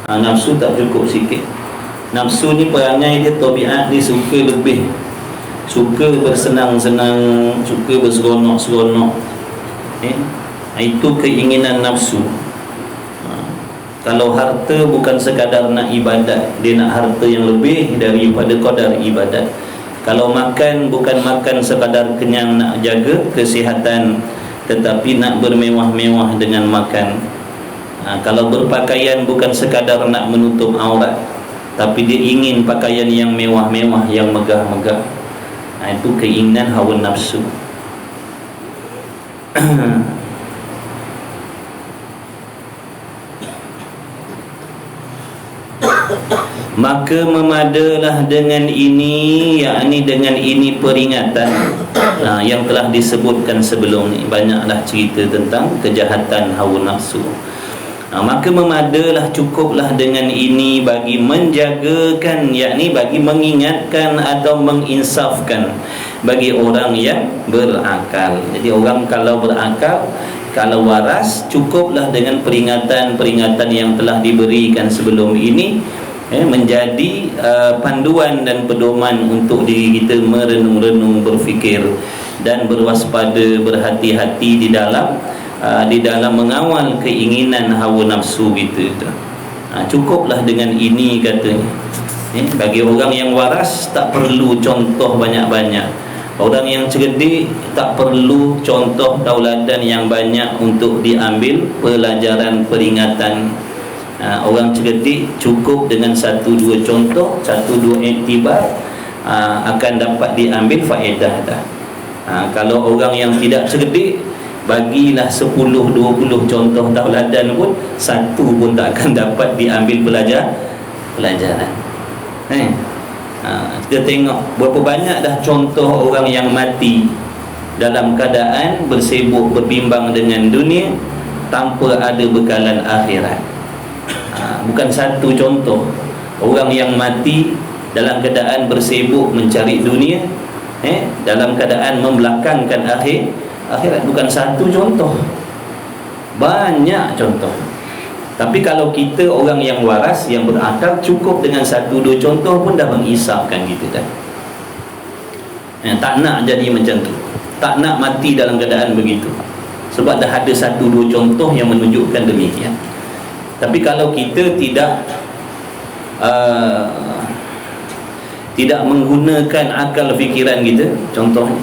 Nafsu tak cukup sikit. Nafsu ni perangai dia, tabiat dia suka lebih, suka bersenang-senang, suka berseronok-seronok. Itu keinginan nafsu. Kalau harta bukan sekadar nak ibadat, dia nak harta yang lebih daripada qadar ibadat. Kalau makan bukan makan sekadar kenyang nak jaga kesihatan, tetapi nak bermewah-mewah dengan makan. Kalau berpakaian bukan sekadar nak menutup aurat, tapi dia ingin pakaian yang mewah-mewah, yang megah-megah. Itu keinginan hawa nafsu. Maka memadalah dengan ini, yakni dengan ini peringatan yang telah disebutkan sebelum ni. Banyaklah cerita tentang kejahatan hawa nafsu. Maka memadalah, cukuplah dengan ini bagi menjagakan, yakni bagi mengingatkan atau menginsafkan bagi orang yang berakal. Jadi orang kalau berakal, kalau waras, cukuplah dengan peringatan-peringatan yang telah diberikan sebelum ini, menjadi panduan dan pedoman untuk diri kita merenung-renung, berfikir dan berwaspada, berhati-hati di dalam mengawal keinginan hawa nafsu kita. Cukuplah dengan ini katanya. Bagi orang yang waras tak perlu contoh banyak-banyak. Orang yang cerdik tak perlu contoh tauladan yang banyak untuk diambil pelajaran, peringatan. Orang cerdik cukup dengan satu dua contoh, satu dua iktibar, akan dapat diambil faedah dah. Kalau orang yang tidak cerdik, bagilah 10-20 contoh tauladan pun, satu pun tak akan dapat diambil pelajaran. Kita tengok berapa banyak dah contoh orang yang mati dalam keadaan bersibuk berbimbang dengan dunia tanpa ada bekalan akhirat. Bukan satu contoh orang yang mati dalam keadaan bersibuk mencari dunia, dalam keadaan membelakangkan akhirat. Bukan satu contoh, banyak contoh. Tapi kalau kita orang yang waras, yang berakal, cukup dengan satu dua contoh pun dah mengisapkan kita dah. Tak nak jadi macam tu, tak nak mati dalam keadaan begitu, sebab dah ada satu dua contoh yang menunjukkan demikian. Tapi kalau kita tidak menggunakan akal fikiran kita, contohnya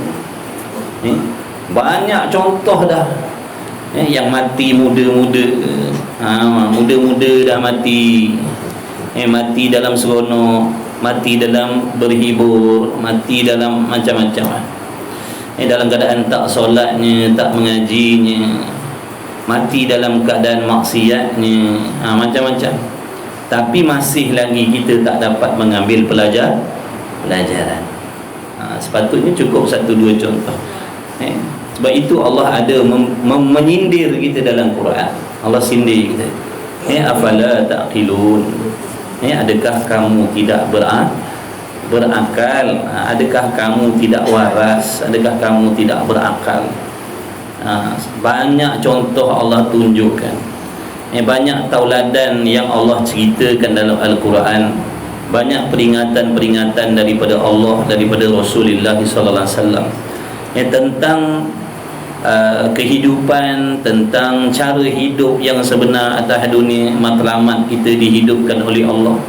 banyak contoh dah, yang mati muda-muda, muda-muda dah mati, mati dalam seronok, mati dalam berhibur, mati dalam macam-macam, dalam keadaan tak solatnya, tak mengajinya, mati dalam keadaan maksiatnya, macam-macam. Tapi masih lagi kita tak dapat mengambil pelajaran. Sepatutnya cukup satu dua contoh. Sebab itu Allah ada menyindir kita dalam Quran. Allah sindir kita. Afala taqilun. Adakah kamu tidak berakal? Adakah kamu tidak waras? Adakah kamu tidak berakal? Banyak contoh Allah tunjukkan, banyak tauladan yang Allah ceritakan dalam Al-Quran, banyak peringatan-peringatan daripada Allah, daripada Rasulullah SAW, tentang kehidupan, tentang cara hidup yang sebenar atas dunia. Matlamat kita dihidupkan oleh Allah.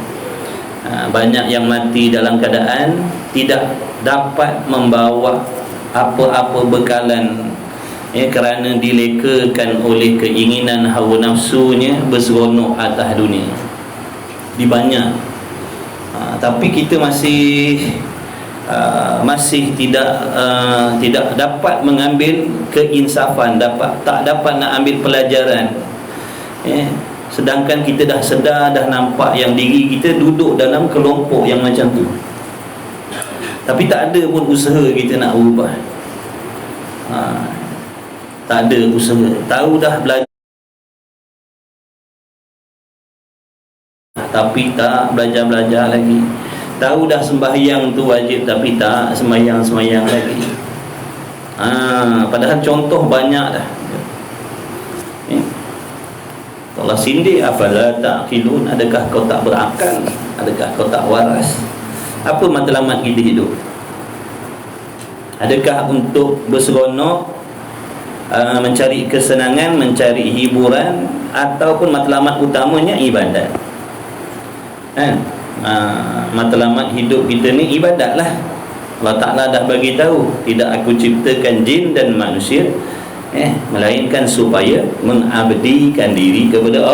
Banyak yang mati dalam keadaan tidak dapat membawa apa-apa bekalan, kerana dilekakan oleh keinginan hawa nafsunya berseronok atas dunia. Di banyak, tapi kita masih tidak dapat mengambil keinsafan, tak dapat nak ambil pelajaran. Sedangkan kita dah sedar, dah nampak yang diri kita duduk dalam kelompok yang macam tu, tapi tak ada pun usaha kita nak ubah. Tak ada usaha. Tahu dah belajar, tapi tak belajar lagi. Tahu dah sembahyang tu wajib, tapi tak sembahyang lagi. Padahal contoh banyak dah. Allah sindir, afala ta'qilun, adakah kau tak berakal, adakah kau tak waras? Apa matlamat kita hidup? Adakah untuk berseronok, mencari kesenangan, mencari hiburan, ataupun matlamat utamanya ibadat? Matlamat hidup kita ni ibadat lah. Allah Ta'ala dah bagi tahu, tidak aku ciptakan jin dan manusia melainkan supaya mengabdikan diri kepada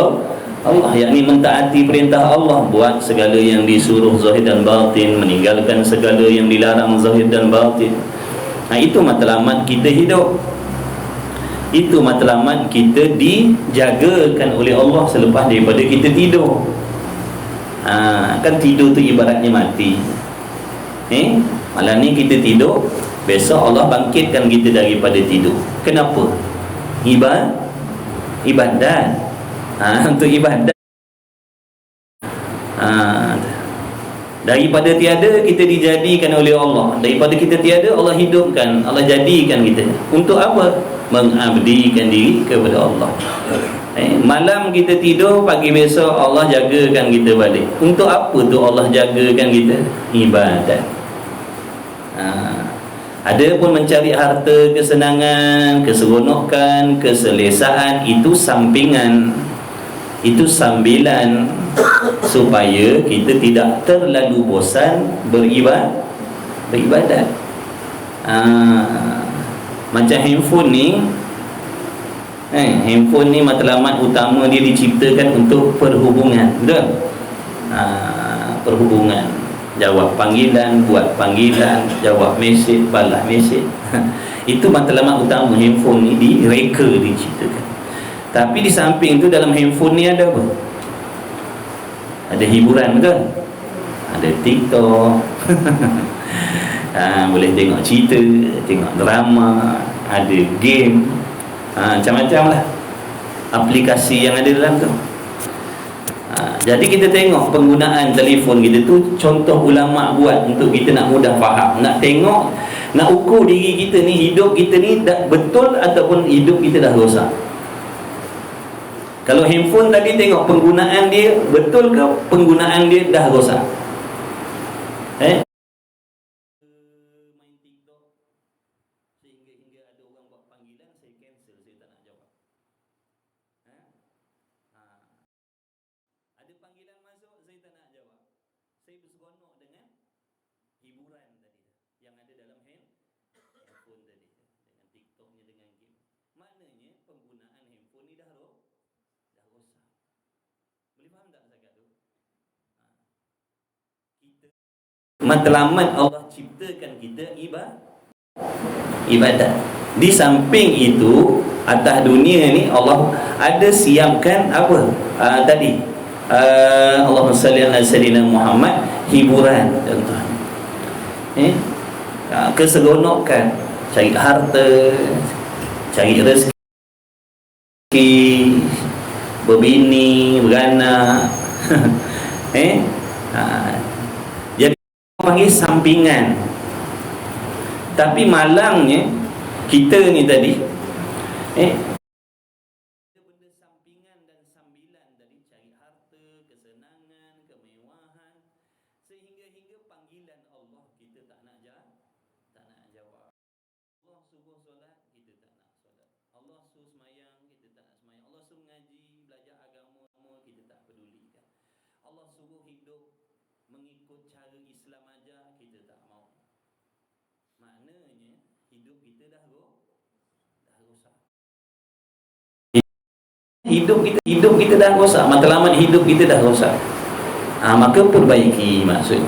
Allah, yakni mentaati perintah Allah, buat segala yang disuruh zahir dan batin, meninggalkan segala yang dilarang zahir dan batin. Itu matlamat kita hidup. Itu matlamat kita dijagakan oleh Allah selepas daripada kita tidur. Kan tidur tu ibaratnya mati. Malam ni kita tidur, besok Allah bangkitkan kita daripada tidur. Kenapa? Ibadat. Untuk ibadat. Daripada tiada kita dijadikan oleh Allah. Daripada kita tiada Allah hidupkan, Allah jadikan kita. Untuk apa? Mengabdikan diri kepada Allah. Malam kita tidur, pagi besok Allah jagakan kita balik. Untuk apa tu Allah jagakan kita? Ibadat. Ada pun mencari harta, kesenangan, keseronokan, keselesaan, itu sampingan, itu sambilan supaya kita tidak terlalu bosan beribadat. Macam handphone ni, handphone ni matlamat utama dia diciptakan untuk perhubungan, betul? Perhubungan, jawab panggilan, buat panggilan, jawab mesej, balas mesej. Itu matlamat utama handphone ni diciptakan. Tapi di samping tu, dalam handphone ni ada apa? Ada hiburan, betul? Ada TikTok. Boleh tengok cerita, tengok drama, ada game, macam-macam lah aplikasi yang ada dalam tu. Jadi kita tengok penggunaan telefon kita tu, contoh ulama buat untuk kita nak mudah faham, nak tengok, nak ukur diri kita ni, hidup kita ni dah betul ataupun hidup kita dah rosak. Kalau handphone tadi tengok penggunaan dia betul ke penggunaan dia dah rosak. Main TikTok sehingga ada orang buat panggilan, saya cancel, saya tak nak jawab. Ada panggilan masuk, saya tak nak jawab. Saya berseronok dengan hiburan tadi yang ada dalam handphone tadi, dengan TikToknya, dengan game. Maknanya penggunaan handphone ni dah rosak. Boleh faham tak zakat tu? Kita matlamat Allah ciptakan kita ibadat. Di samping itu, atas dunia ni Allah ada siapkan apa? Tadi Allahumma salli ala sayyidina Muhammad, hiburan contoh. Keseronokan, cari harta, cari rezeki, berbini, beranak. Jadi panggil sampingan. Tapi malangnya kita ni tadi benda sampingan dan sambilan tadi, cari harta, kesenangan, kemewahan, sehingga panggilan Allah kita tak nak jawab. Allah suruh solat, kita tak nak solat. Allah suruh semayang, kita tak nak semayang. Allah suruh ngaji, belajar agama, kita tak pedulikan. Allah suruh hidup mengikut cara Islam aja, kita tak mau. Maknanya hidup kita dah rosak. Hidup kita dah rosak. Matlamat hidup kita dah rosak. Maka perbaiki, maksud.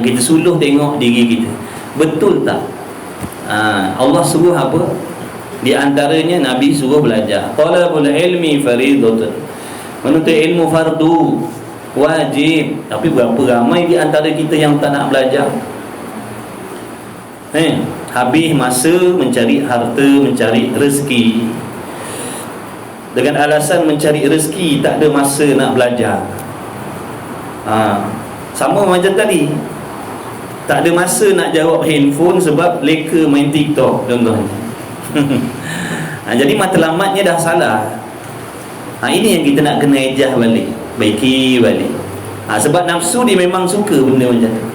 Kita suluh tengok diri kita. Betul tak? Allah suruh apa? Di antaranya Nabi suruh belajar. Talabul ilmi faridatun. Menuntut ilmu fardu, wajib. Tapi berapa ramai di antara kita yang tak nak belajar? Habis masa mencari harta, mencari rezeki. Dengan alasan mencari rezeki, tak ada masa nak belajar. Sama macam tadi, tak ada masa nak jawab handphone sebab leka main TikTok contohnya. Jadi matlamatnya dah salah. Ini yang kita nak kena ejah balik, baiki balik. Sebab nafsu dia memang suka benda macam tu,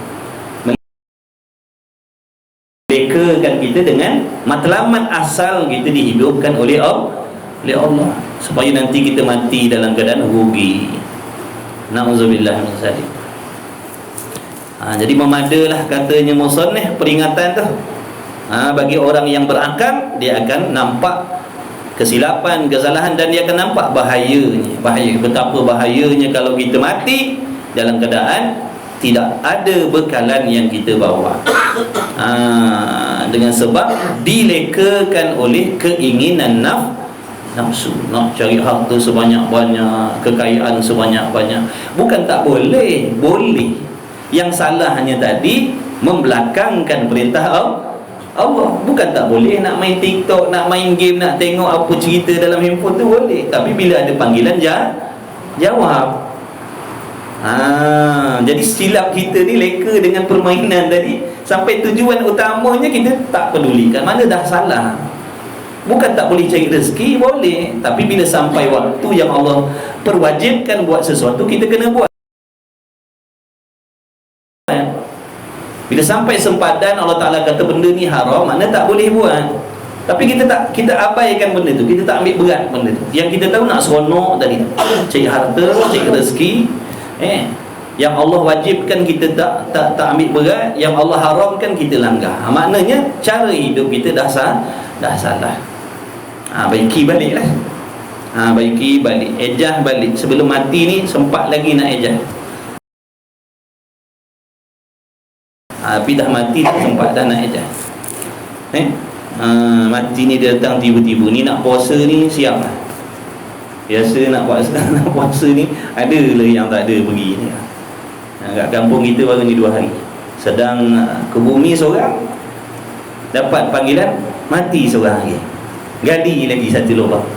melekakan kita dengan matlamat asal kita dihidupkan oleh Allah, supaya nanti kita mati dalam keadaan rugi. Na'udzubillah min zalik. Jadi memadalah katanya musannif peringatan tu. Bagi orang yang berakal, dia akan nampak kesilapan, kesalahan, dan dia akan nampak bahaya, betapa bahayanya kalau kita mati dalam keadaan tidak ada bekalan yang kita bawa. Dengan sebab dilekakan oleh keinginan nafsu, nak cari harta sebanyak-banyak, kekayaan sebanyak-banyak. Bukan tak boleh, boleh. Yang salahnya tadi membelakangkan perintah Allah. Bukan tak boleh nak main TikTok, nak main game, nak tengok apa cerita dalam handphone tu boleh. Tapi bila ada panggilan jawab. Jadi silap kita ni leka dengan permainan tadi, sampai tujuan utamanya kita tak pedulikan. Mana dah salah. Bukan tak boleh cari rezeki, boleh. Tapi bila sampai waktu yang Allah perwajibkan buat sesuatu, kita kena buat. Bila sampai sempadan Allah Ta'ala kata benda ni haram, mana tak boleh buat. Tapi kita abaikan benda tu, kita tak ambil berat benda tu. Yang kita tahu nak seronok tadi, cari harta, cari rezeki, yang Allah wajibkan kita tak ambil berat, yang Allah haramkan kita langgar. Maknanya cara hidup kita dah salah. Baiki balik lah. Baiki balik, ejah balik. Sebelum mati ni sempat lagi nak ejah. Tapi dah mati tak sempat dah nak ejah. Mati ni dia datang tiba-tiba. Ni nak puasa ni siap lah. Biasa nak puasa ni ada lah yang tak ada pergi ni. Kat kampung kita baru ni 2 hari. Sedang ke bumi seorang, dapat panggilan mati seorang lagi. Gali lagi satu lubang.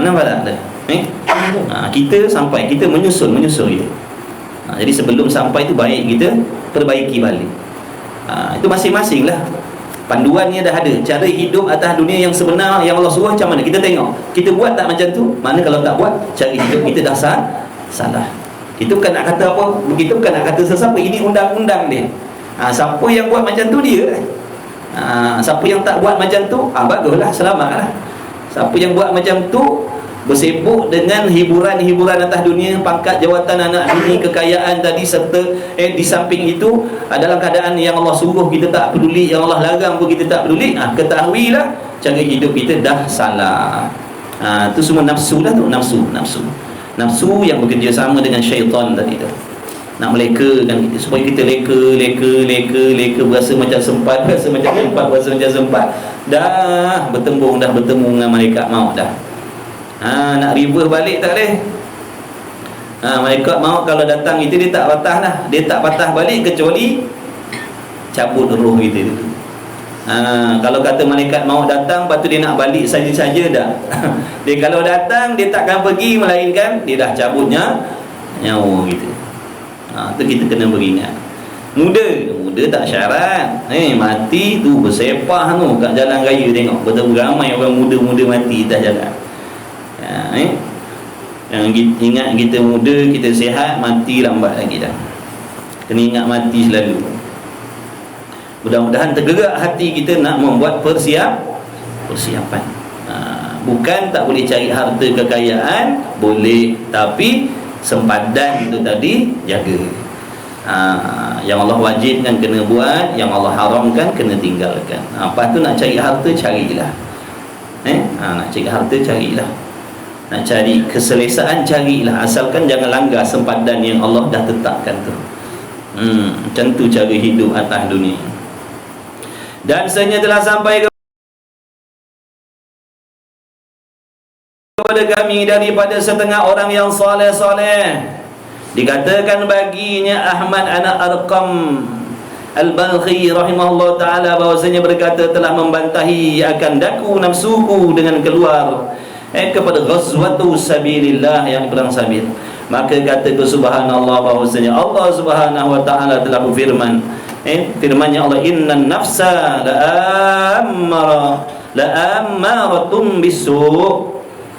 Nampak tak? Kita sampai, kita menyusul kita. Jadi sebelum sampai tu baik kita perbaiki balik. Itu masing-masing lah. Panduannya dah ada. Cara hidup atas dunia yang sebenar yang Allah suruh macam mana? Kita tengok. Kita buat tak macam tu? Mana kalau tak buat, cara hidup kita dah salah. Kita bukan nak kata apa, kita bukan nak kata sesiapa. Ini undang-undang dia. Siapa yang buat macam tu dia. Siapa yang tak buat macam tu, baguslah, selamatlah. Siapa yang buat macam tu, bersibuk dengan hiburan-hiburan atas dunia, pangkat, jawatan, anak bini, kekayaan tadi, serta di samping itu dalam keadaan yang Allah suruh kita tak peduli, yang Allah larang pun kita tak peduli, ketahuilah cara hidup kita dah salah. Itu semua nafsu lah tu, nafsu yang bekerja sama dengan syaitan tadi tu, nak melekakan kita supaya kita leka, berasa macam sempat, berasa macam sempat, dah bertemu dengan malaikat maut dah. Nak reverse balik tak boleh. Malaikat maut kalau datang itu dia tak patah lah. Dia tak patah balik kecuali cabut roh kita tu. Kalau kata malaikat maut datang, lepas tu dia nak balik saja-saja dah. Dia kalau datang, dia takkan pergi, melainkan dia dah cabutnya nyawa kita. Tu kita kena beringat. Muda tak syarat. Mati tu bersepah tu kat jalan raya, tengok betul ramai orang muda-muda mati dah jalan. Yang ingat kita muda, kita sihat, mati lambat lagi dah. Kena ingat mati selalu. Mudah-mudahan tergerak hati kita nak membuat persiapan. Bukan tak boleh cari harta kekayaan, boleh, tapi sempadan itu tadi jaga. Yang Allah wajibkan kena buat, yang Allah haramkan kena tinggalkan. Lepas tu nak cari harta, carilah. Nak cari harta, carilah. Nak cari keselesaan, carilah, asalkan jangan langgar sempadan yang Allah dah tetapkan tu. Macam tu cara hidup atas dunia. Dan sebenarnya telah sampai kepada kami daripada setengah orang yang soleh-soleh, dikatakan baginya Ahmad anak Arqam Al-Balkhi rahimahullah ta'ala, bahawasanya berkata telah membantahi akan daku nafsuku dengan keluar kepada ghazwatu sabilillah, yang perang sabil. Maka kata subhanallah, bahawasanya Allah subhanahu wa ta'ala telah berfirman, firmannya Allah, innan nafsa la'ammaratun bisu'.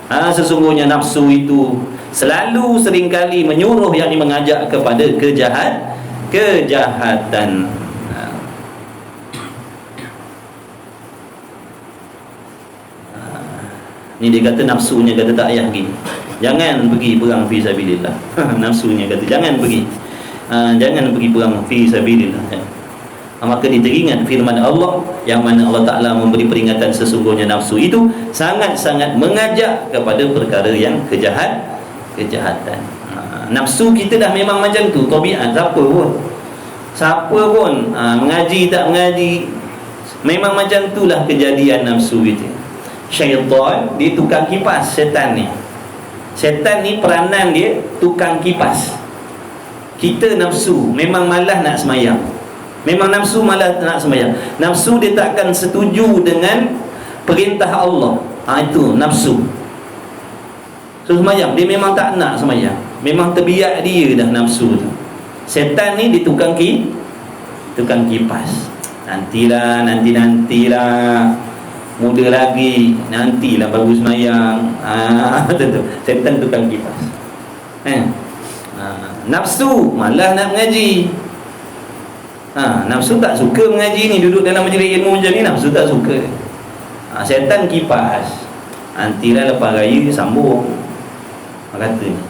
Sesungguhnya nafsu itu selalu seringkali menyuruh, yakni mengajak kepada kejahatan. Ni dia kata nafsunya kata tak payah pergi, jangan pergi perang fi sabilillah. Nafsunya kata jangan pergi, jangan pergi perang fi sabilillah. Maka diteringat firman Allah yang mana Allah Ta'ala memberi peringatan sesungguhnya nafsu itu sangat-sangat mengajak kepada perkara yang kejahatan. Nafsu kita dah memang macam tu, tabiat siapa pun mengaji tak mengaji, memang macam itulah kejadian nafsu kita. Syaitan dia tukang kipas. Setan ni peranan dia tukang kipas. Kita nafsu memang malas nak semayang, memang nafsu malas nak sembahyang. Nafsu dia takkan setuju dengan perintah Allah. Itu nafsu. So sembahyang dia memang tak nak sembahyang, memang terbiak dia dah nafsu tu. Setan ni dia tukang kipas. Nantilah, muda lagi, nantilah baru sembahyang. Tentu setan tukang kipas. Nafsu malas nak mengaji. Nafsu tak suka mengaji ni, duduk dalam majlis ilmu macam ni nafsu tak suka. Syaitan kipas. Nantilah lepas raya sambung, kata ni.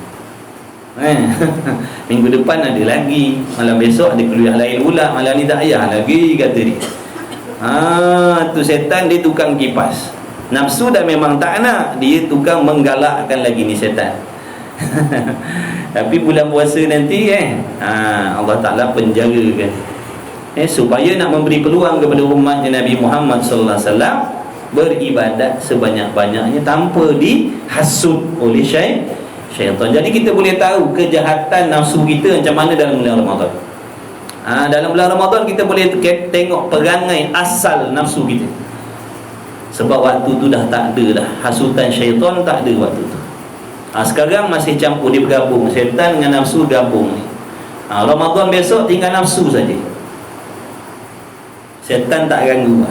Minggu depan ada lagi, malam besok ada kuliah lain pula, malam ni tak payah lagi, kata dia. Tu syaitan dia tukang kipas. Nafsu dah memang tak nak, dia tukang menggalakkan lagi ni syaitan. Tapi bulan puasa nanti Allah Ta'ala penjarakan, supaya nak memberi peluang kepada umatnya Nabi Muhammad sallallahu alaihi wasallam beribadat sebanyak-banyaknya tanpa dihasut oleh syaitan. Jadi kita boleh tahu kejahatan nafsu kita macam mana dalam bulan Ramadan. Dalam bulan Ramadan kita boleh tengok perangai asal nafsu kita. Sebab waktu tu dah tak ada dah hasutan syaitan, tak ada waktu tu. Sekarang masih campur, dia bergabung, syaitan dengan nafsu gabung ni. Ramadan besok tinggal nafsu saja, syaitan tak ganggu.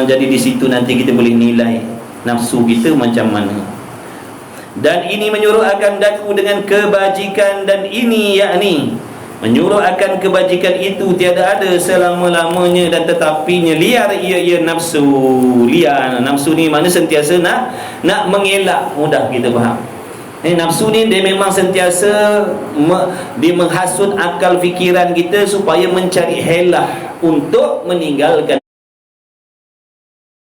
Jadi di situ nanti kita boleh nilai nafsu kita macam mana. Dan ini menyuruh akan daku dengan kebajikan, dan ini yakni menyuruh akan kebajikan itu tiada ada selama-lamanya dan tetapinya liar ia nafsu. Liar nafsu ni mana sentiasa nak mengelak, mudah kita faham. Nafsu ni dia memang sentiasa dia menghasut akal fikiran kita supaya mencari helah untuk meninggalkan.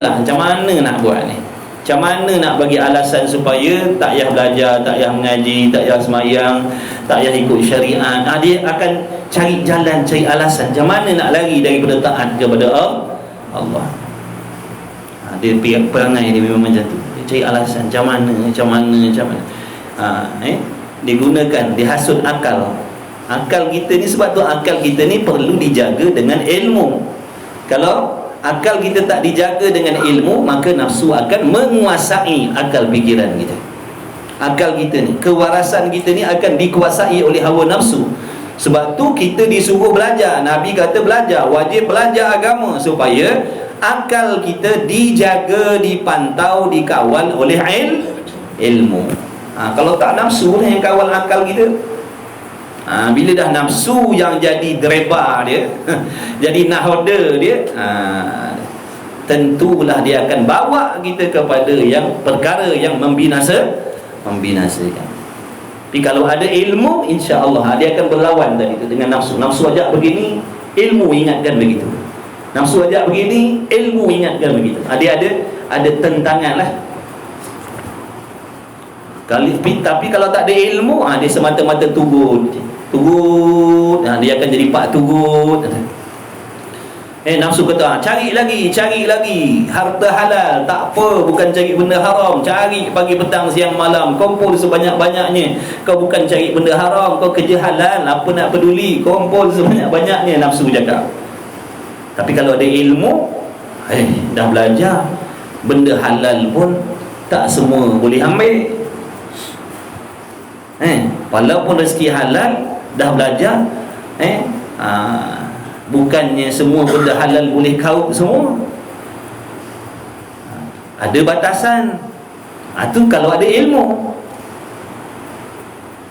Macam mana nak buat ni? Macam mana nak bagi alasan supaya tak payah belajar, tak payah mengaji, tak payah semayang, tak payah ikut syariat. Dia akan cari jalan, cari alasan macam mana nak lari daripada taat kepada Allah. Dia perangai dia memang macam tu. Dia cari alasan macam mana. Digunakan, dihasut akal kita ni. Sebab tu akal kita ni perlu dijaga dengan ilmu. Kalau akal kita tak dijaga dengan ilmu, maka nafsu akan menguasai akal fikiran kita. Akal kita ni, kewarasan kita ni akan dikuasai oleh hawa nafsu. Sebab tu kita disuruh belajar. Nabi kata belajar, wajib belajar agama supaya akal kita dijaga, dipantau, dikawal oleh ilmu. Kalau tak nafsu lah yang kawal akal kita. Bila dah nafsu yang jadi driver dia, jadi nahoda dia, tentulah dia akan bawa kita kepada yang perkara yang membinasakan. Tapi kalau ada ilmu, insya-Allah dia akan berlawan tadi itu dengan nafsu. Nafsu ajak begini, ilmu ingatkan begitu. Nafsu ajak begini, ilmu ingatkan begitu. Dia ada tentangan lah. Tapi kalau tak ada ilmu, dia semata-mata turut, dia akan jadi pak turut. Nafsu kata cari lagi harta halal, tak apa, bukan cari benda haram, cari pagi petang siang malam, kumpul sebanyak-banyaknya. Kau bukan cari benda haram, kau kerja halal, apa nak peduli, kumpul sebanyak-banyaknya, nafsu cakap. Tapi kalau ada ilmu, dah belajar, benda halal pun tak semua boleh ambil. Walaupun rezeki halal, dah belajar, bukannya semua benda halal boleh kau semua. Ada batasan. Tu kalau ada ilmu,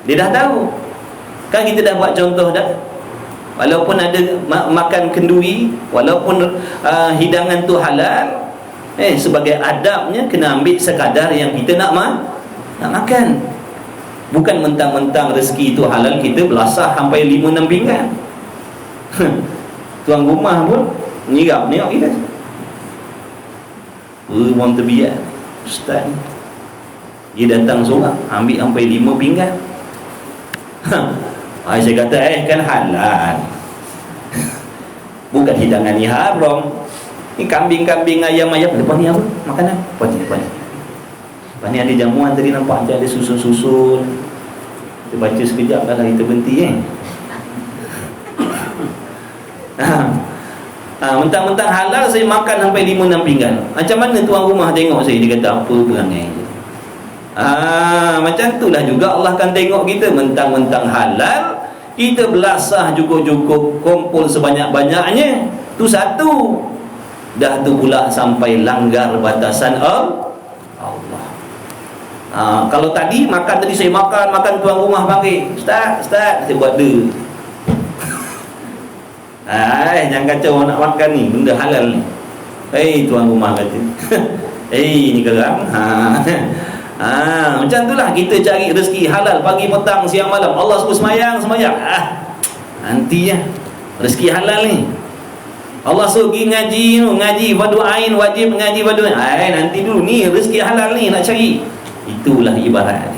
dia dah tahu. Kan kita dah buat contoh dah. Walaupun ada makan kenduri, walaupun hidangan tu halal, sebagai adabnya kena ambil sekadar yang kita nak makan. Bukan mentang-mentang rezeki itu halal kita belasah sampai 5-6 pinggan. Tuan rumah pun nyirap tengok kita. Orang terbiak, ustaz ni, dia datang seorang ambil sampai 5 pinggan. Saya kata kan halal, bukan hidangan ni haram. Ni kambing-kambing, ayam-ayam. Lepas ni apa? Makanan. Lepas ni ada jamuan tadi nampak ada susun-susun. Kita baca sekejap dah kita berhenti mentang-mentang halal saya makan sampai 5-6 pinggan. Macam mana tuan rumah tengok saya? Dia kata apa perangai je. Macam itulah juga Allah akan tengok kita. Mentang-mentang halal kita belasah cukup-cukup, kumpul sebanyak-banyaknya, tu satu. Dah tu pula sampai langgar batasan Allah. Kalau tadi makan, tadi saya makan tuan rumah panggil, Ustaz, saya buat dia. Jangan kacau nak makan ni, benda halal ni. Tuan rumah kata ni geram. Macam itulah kita cari rezeki halal pagi, petang, siang, malam. Allah suruh semayang. Nanti rezeki halal ni. Allah suruh pergi ngaji fardu ain, wajib ngaji fardu ain. Nanti dulu ni rezeki halal ni nak cari. Itulah ibarat.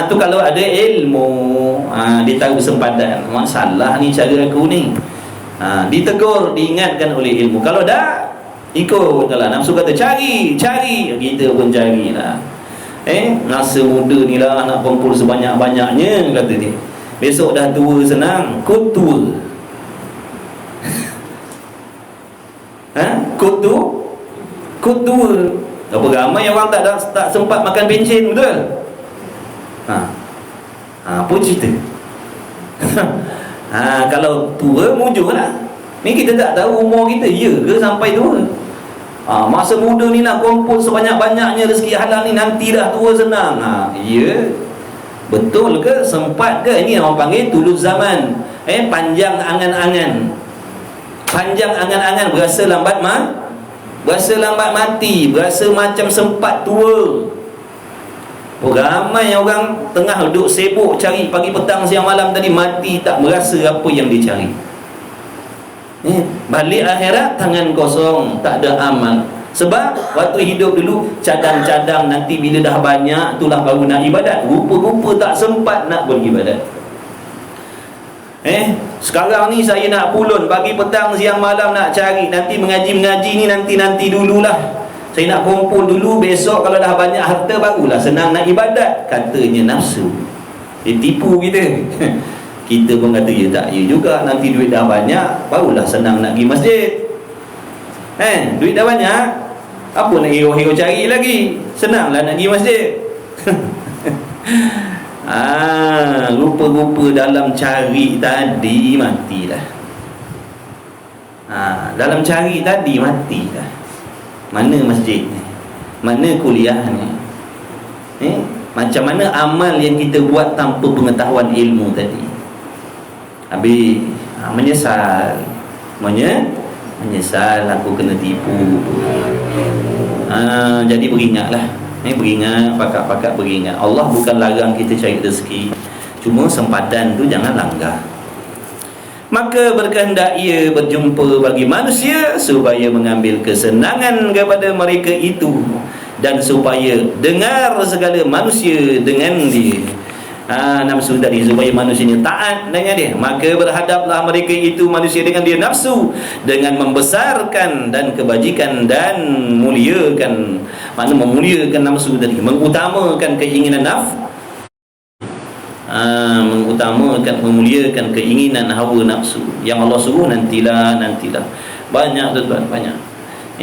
Tu kalau ada ilmu, dia tahu sempadan. Masalah ni cara aku ni. Ditegur, diingatkan oleh ilmu. Kalau dah ikut, kalau nafsu kata cari, kita pun carilah. Masa muda ni lah nak kumpul sebanyak-banyaknya, kata dia. Besok dah tua senang, kut tua. Kut tua. Berapa ramai orang tak sempat makan bencin, betul? Pun cerita. Kalau tua mujur lah. Ni kita tak tahu umur kita ya ke sampai tua. Masa muda ni nak kumpul sebanyak-banyaknya rezeki halal ni, nanti dah tua senang. Ya. Betul ke? Sempat ke? Ini orang panggil tulus zaman. Panjang angan-angan. Panjang angan-angan, berasa lambat mati, berasa macam sempat tua. Ramai orang tengah duduk sibuk cari pagi, petang, siang, malam tadi, mati tak merasa apa yang dia cari. Balik akhirat tangan kosong, tak ada amal. Sebab waktu hidup dulu cadang-cadang, nanti bila dah banyak itulah baru nak ibadat. Rupa-rupa tak sempat nak beribadat. Sekarang ni saya nak pulun pagi, petang, siang, malam nak cari. Nanti mengaji ni nanti dululah. Saya nak kumpul dulu, besok kalau dah banyak harta barulah senang nak ibadat. Katanya nafsu. Dia tipu kita. Kita pun kata ya tak, ya juga. Nanti duit dah banyak barulah senang nak pergi masjid. Duit dah banyak, apa nak hero-hero cari lagi? Senanglah nak pergi masjid. Rupa-rupa dalam cari tadi matilah. Dalam cari tadi matilah. Mana masjid ni? Mana kuliah ni? Macam mana amal yang kita buat tanpa pengetahuan ilmu tadi? Habis menyesal. Menyesal aku kena tipu. Jadi beringatlah. Beringat, pakat-pakat beringat. Allah bukan larang kita cari rezeki, cuma sempadan tu jangan langgar. Maka berkehendak ia berjumpa bagi manusia supaya mengambil kesenangan kepada mereka itu, dan supaya dengar segala manusia dengan dia. Nafsu tadi, supaya manusianya taat dengan dia. Maka berhadaplah mereka itu manusia dengan dia nafsu, dengan membesarkan dan kebajikan dan muliakan. Mana memuliakan nafsu tadi, mengutamakan keinginan memuliakan keinginan hawa nafsu. Yang Allah suruh nantilah. Banyak tuan-tuan, banyak.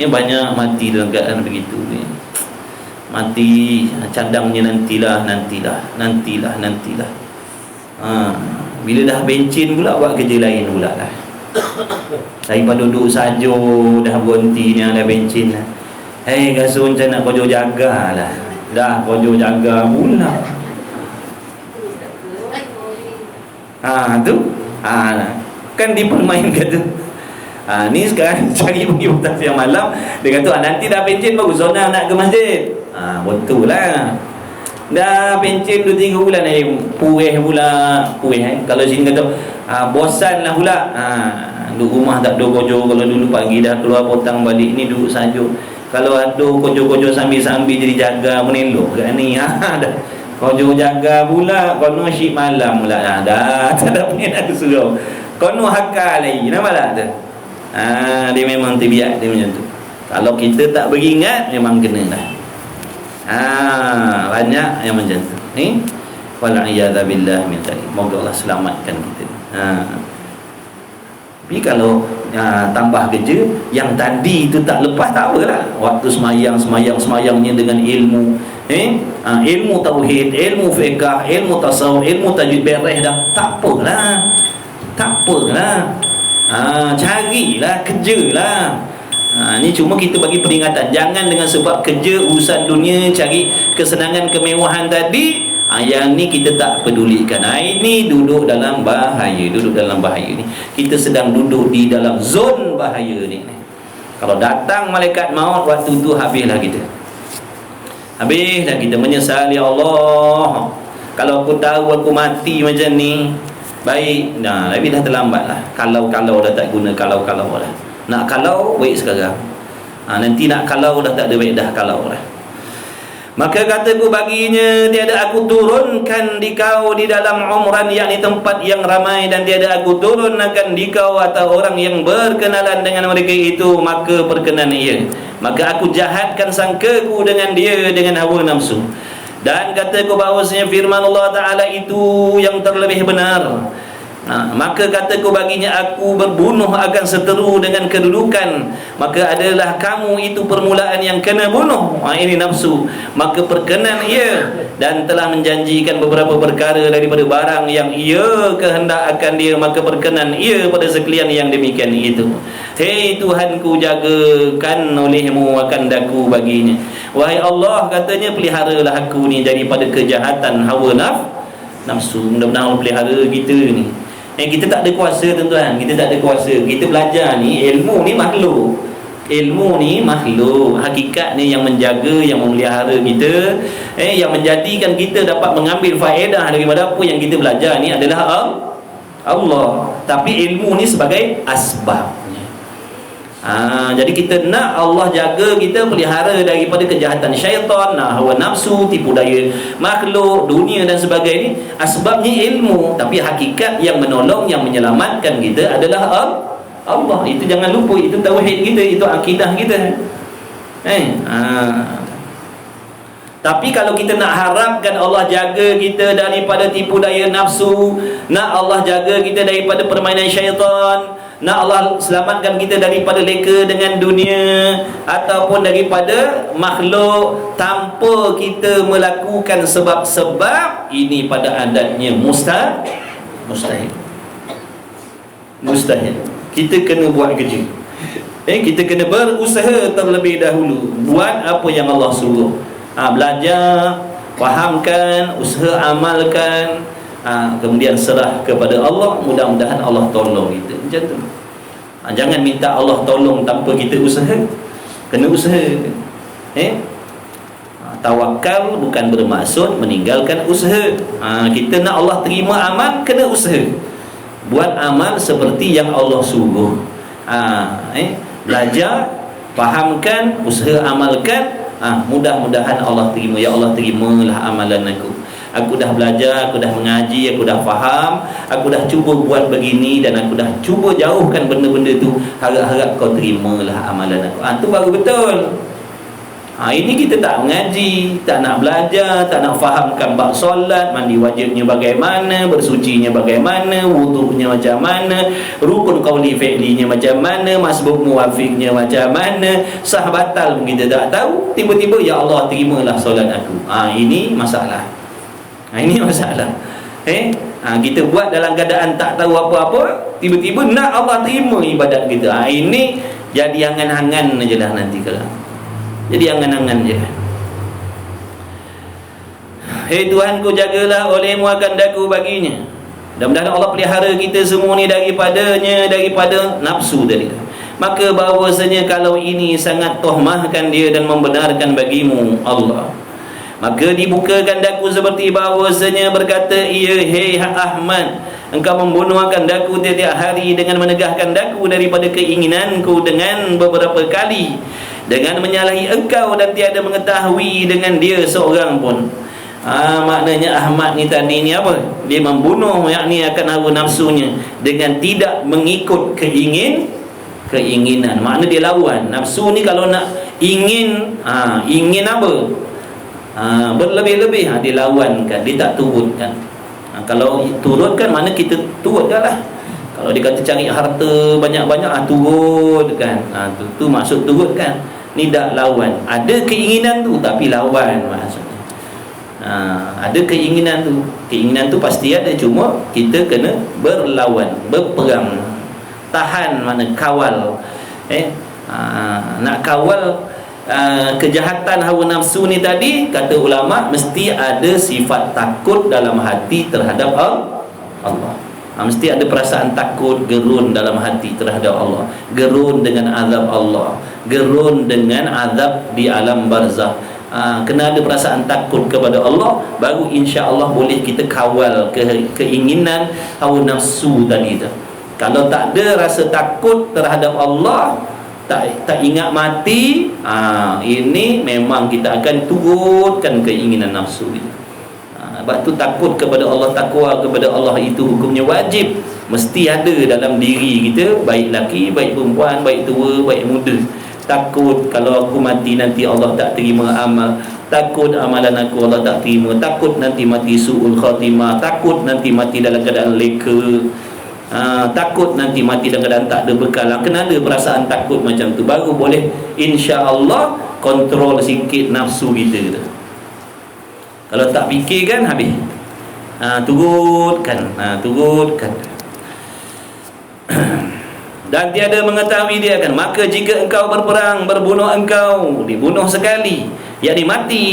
Banyak mati dalam keadaan begitu ni. Mati cadangnya nantilah. Bila dah bencin pula buat kerja lain pula lah. Daripada duduk saja dah berhenti ni dah bencin lah. Gasu macam nak kojo jaga lah. Dah kojo jaga pula. Tu. Kan dipermainkan tu. Ni sekarang cari pergi petang siang malam. Dia kata nanti dah pencen baru zona nak ke masjid. Betul lah. Dah pencen 2-3 bulan puih pula. Kalau sini kata bosan lah pula. Duduk rumah tak ada kojo. Kalau dulu pagi dah keluar potang balik ni duduk sajuk. Kalau ada kojo-kojo sambil-sambil jadi jaga menelok kat ni. Dah kojo jaga pula. Kono syik malam pula. Dah tak ada nak suruh. Kono hakal lagi. Nampak tak tu? Dia memang terbiak dia macam tu. Kalau kita tak beringat memang kena dah. Banyak yang macam tu. Wal'iyadha billah min dzalik. Moga Allah selamatkan kita. Tapi kalau tambah kerja yang tadi itu tak lepas, tak apalah. Waktu semayangnya dengan ilmu, ilmu tauhid, ilmu fiqh, ilmu tasawuf, ilmu tajwid beres dah, tak apalah. Carilah kerjalah. Ni cuma kita bagi peringatan, jangan dengan sebab kerja urusan dunia, cari kesenangan kemewahan tadi, yang ni kita tak pedulikan. Ini duduk dalam bahaya ni. Kita sedang duduk di dalam zon bahaya ni. Kalau datang malaikat maut waktu tu, habislah kita menyesal, ya Allah, kalau aku tahu aku mati macam ni, baik, tapi dah terlambat lah. Kalau dah tak guna, kalau lah. Nak kalau, baik sekarang. Nanti nak kalau dah tak ada, baik dah kalau lah. Maka kataku baginya, tiada aku turunkan di kau di dalam umran, yakni tempat yang ramai, dan tiada aku turunkan di kau atau orang yang berkenalan dengan mereka itu, maka perkenan ia. Maka aku jahatkan sangkaku dengan dia dengan hawa nafsu. Dan kataku bahawasanya firman Allah Ta'ala itu yang terlebih benar. Maka kataku baginya, aku berbunuh akan seteru dengan kedudukan, maka adalah kamu itu permulaan yang kena bunuh. Ini nafsu. Maka perkenan ia, dan telah menjanjikan beberapa perkara daripada barang yang ia kehendak akan dia, maka perkenan ia pada sekalian yang demikian itu. Hei Tuhanku, jagakan olehmu akan daku baginya. Wahai Allah, katanya, peliharalah aku ni daripada kejahatan hawa nafsu. Mudah-mudahan Allah pelihara kita ni. Kita tak ada kuasa, tuan-tuan. Kita tak ada kuasa. Kita belajar ni, ilmu ni makhluk. Hakikat ni yang menjaga, yang memelihara kita, yang menjadikan kita dapat mengambil faedah daripada apa yang kita belajar ni adalah Allah. Tapi ilmu ni sebagai asbab. Jadi kita nak Allah jaga kita, pelihara daripada kejahatan syaitan, hawa nafsu, tipu daya makhluk, dunia dan sebagainya. Asbabnya ilmu, tapi hakikat yang menolong, yang menyelamatkan kita adalah Allah. Itu jangan lupa, itu tauhid kita, itu akidah kita. Tapi kalau kita nak harapkan Allah jaga kita daripada tipu daya nafsu, nak Allah jaga kita daripada permainan syaitan, nak Allah selamatkan kita daripada leka dengan dunia ataupun daripada makhluk, tanpa kita melakukan sebab-sebab, ini pada adatnya mustahil. Kita kena buat kerja. Kita kena berusaha terlebih dahulu buat apa yang Allah suruh. Belajar, fahamkan, usaha amalkan, kemudian serah kepada Allah. Mudah-mudahan Allah tolong kita. Macam tu. Jangan minta Allah tolong tanpa kita usaha. Kena usaha. Tawakal bukan bermaksud meninggalkan usaha. Kita nak Allah terima amal, kena usaha. Buat amal seperti yang Allah suruh. Belajar, fahamkan, usaha amalkan. Mudah-mudahan Allah terima. Ya Allah, terimalah amalan aku. Aku dah belajar, aku dah mengaji, aku dah faham, aku dah cuba buat begini, dan aku dah cuba jauhkan benda-benda tu. Harap-harap kau terimalah amalan aku. Tu baru betul. Ini kita tak mengaji, tak nak belajar, tak nak fahamkan bab solat, mandi wajibnya bagaimana, bersucinya bagaimana, wudu'nya macam mana, rukun qauli fi'linya macam mana, masbuk muwafiqnya macam mana, sah batal pun kita tak tahu. Tiba-tiba, ya Allah, terimalah solat aku. Ini masalah. Kita buat dalam keadaan tak tahu apa-apa, tiba-tiba nak Allah terima ibadat kita. Ini jadi angan-angan je lah nanti kalau. Jadi angan-angan je. Hei Tuhanku, jagalah olehmu akan daku baginya. Mudah-mudahan Allah pelihara kita semua ni daripadanya, daripada nafsu tadi. Maka bahawasanya kalau ini sangat tohmahkan dia dan membenarkan bagimu Allah, maka dibukakan daku seperti bahawasanya berkata ia, hei Ahmad, engkau membunuh akan daku tiap-tiap hari dengan menegahkan daku daripada keinginanku dengan beberapa kali, dengan menyalahi engkau dan tiada mengetahui dengan dia seorang pun. Maknanya Ahmad ni tadi ni apa? Dia membunuh yakni akan hawa nafsunya dengan tidak mengikut keinginan. Makna dia lawan nafsu ni. Kalau nak ingin ingin apa? Berlebih-lebih, dia lawankan, dia tak turutkan. Kalau turutkan, mana kita turutkan lah. Kalau dia kata cari harta banyak-banyak, turutkan. Tu maksud turutkan. Ni dak lawan. Ada keinginan tu tapi lawan maksudnya. Ada keinginan tu pasti ada, cuma kita kena berlawan, berperang, tahan, mana kawal. Nak kawal kejahatan hawa nafsu ni tadi, kata ulama, mesti ada sifat takut dalam hati terhadap Allah. Mesti ada perasaan takut, gerun dalam hati terhadap Allah, gerun dengan azab Allah, gerun dengan azab di alam barzakh. Kena ada perasaan takut kepada Allah, baru insya-Allah boleh kita kawal keinginan hawa nafsu tadi tu. Kalau tak ada rasa takut terhadap Allah, tak ingat mati, ini memang kita akan turutkan keinginan nafsu itu. Sebab tu takut kepada Allah, takwa kepada Allah itu hukumnya wajib, mesti ada dalam diri kita, baik lelaki, baik perempuan, baik tua, baik muda. Takut kalau aku mati nanti Allah tak terima amal, takut amalan aku Allah tak terima, takut nanti mati su'ul khatimah, takut nanti mati dalam keadaan leka, takut nanti mati dalam keadaan tak ada bekal. Kena ada perasaan takut macam tu, baru boleh insya-Allah kontrol sikit nafsu kita tu. Kalau tak fikir kan habis. Turutkan. Dan tiada mengetahui dia kan. Maka jika engkau berperang, berbunuh engkau, dibunuh sekali, yakni mati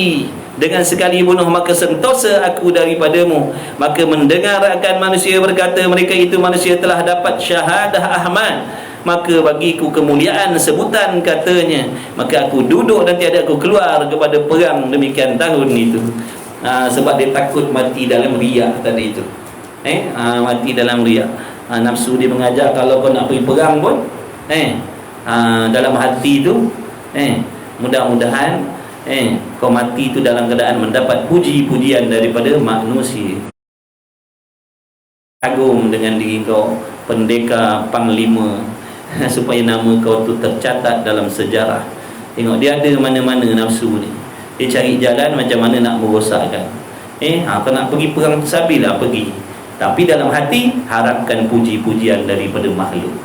dengan sekali bunuh, maka sentosa aku daripadamu. Maka mendengar akan manusia berkata mereka itu manusia telah dapat syahadah Ahmad, maka bagiku kemuliaan sebutan katanya. Maka aku duduk dan tiada aku keluar kepada perang demikian tahun itu. Sebab dia takut mati dalam riak tadi itu. Mati dalam riak. Nafsu dia mengajak kalau kau nak pergi perang pun, dalam hati tu, mudah-mudahan kau mati tu dalam keadaan mendapat puji-pujian daripada manusia. Kagum dengan diri kau, pendekar, panglima, supaya nama kau tu tercatat dalam sejarah. Tengok dia ada mana-mana nafsu ni. Dia cari jalan macam mana nak merosakkan. Kau nak pergi perang sabilah pergi, tapi dalam hati harapkan puji-pujian daripada makhluk.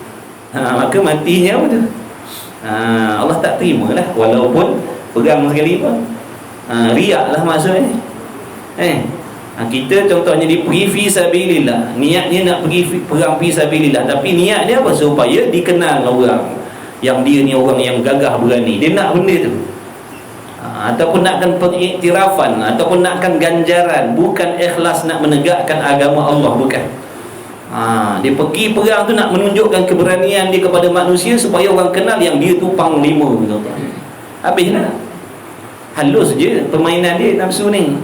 Maka matinya apa tu? Allah tak terima lah, walaupun perang sekali pun. Riak lah maksudnya. Kita contohnya pergi fi sabilillah, niatnya nak pergi perang fi sabilillah, tapi niat dia apa? Supaya dikenal orang yang dia ni orang yang gagah berani. Dia nak benda tu, ataupun nakkan pengiktirafan, ataupun nakkan ganjaran, bukan ikhlas nak menegakkan agama Allah, bukan. Dia pergi perang tu nak menunjukkan keberanian dia kepada manusia, supaya orang kenal yang dia tu panglima. Habislah. Halus je permainan dia nafsu ni.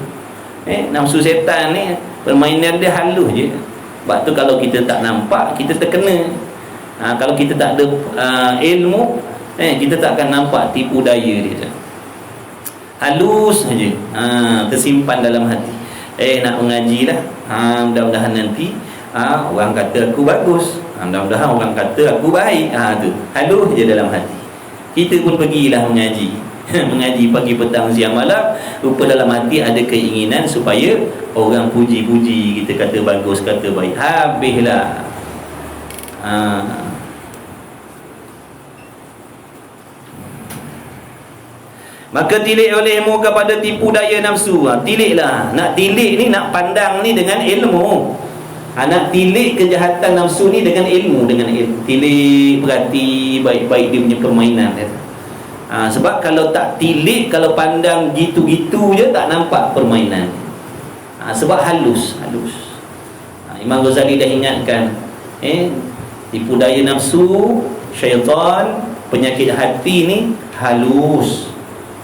Nafsu setan ni, permainan dia halus je. Sebab tu kalau kita tak nampak, kita terkena. Kalau kita tak ada ilmu, kita tak akan nampak tipu daya dia. Halus saja, tersimpan dalam hati. Nak mengaji lah, mudah-mudahan nanti orang kata aku bagus, mudah-mudahan orang kata aku baik. Tu halus je dalam hati. Kita pun pergilah mengaji mengaji pagi, petang, siang, malam. Rupa dalam hati ada keinginan supaya orang puji-puji, kita kata bagus, kata baik. Habislah. Maka tilik olehmu kepada tipu daya nafsu. Tiliklah. Nak tilik ni, nak pandang ni dengan ilmu. Nak tilik kejahatan nafsu ni dengan ilmu. Tilik, perhati baik-baik dia punya permainan. Sebab kalau tak tilik, kalau pandang gitu-gitu je, tak nampak permainan. Sebab halus. Imam Ghazali dah ingatkan, tipu daya nafsu, syaitan, penyakit hati ni halus,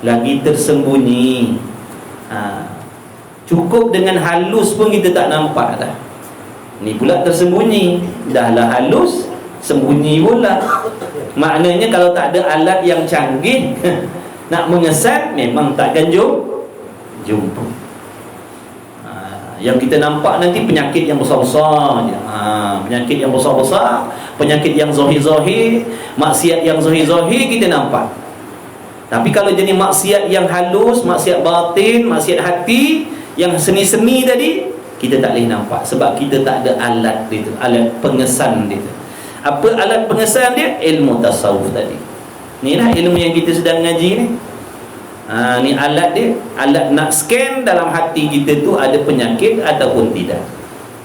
lagi tersembunyi. Cukup dengan halus pun kita tak nampak dah. Ni pula tersembunyi. Dah lah halus, sembunyi pula. Maknanya kalau tak ada alat yang canggih nak mengesan, memang takkan jumpa. Yang kita nampak nanti penyakit yang besar-besar je. Penyakit yang besar-besar, penyakit yang zahir-zahir, maksiat yang zahir-zahir kita nampak. Tapi kalau jenis maksiat yang halus, maksiat batin, maksiat hati, yang seni-seni tadi, kita tak boleh nampak. Sebab kita tak ada alat dia, alat pengesan dia. Apa alat pengesan dia? Ilmu tasawuf tadi. Inilah ilmu yang kita sedang ngaji ni. Ni alat dia. Alat nak scan dalam hati kita tu ada penyakit ataupun tidak.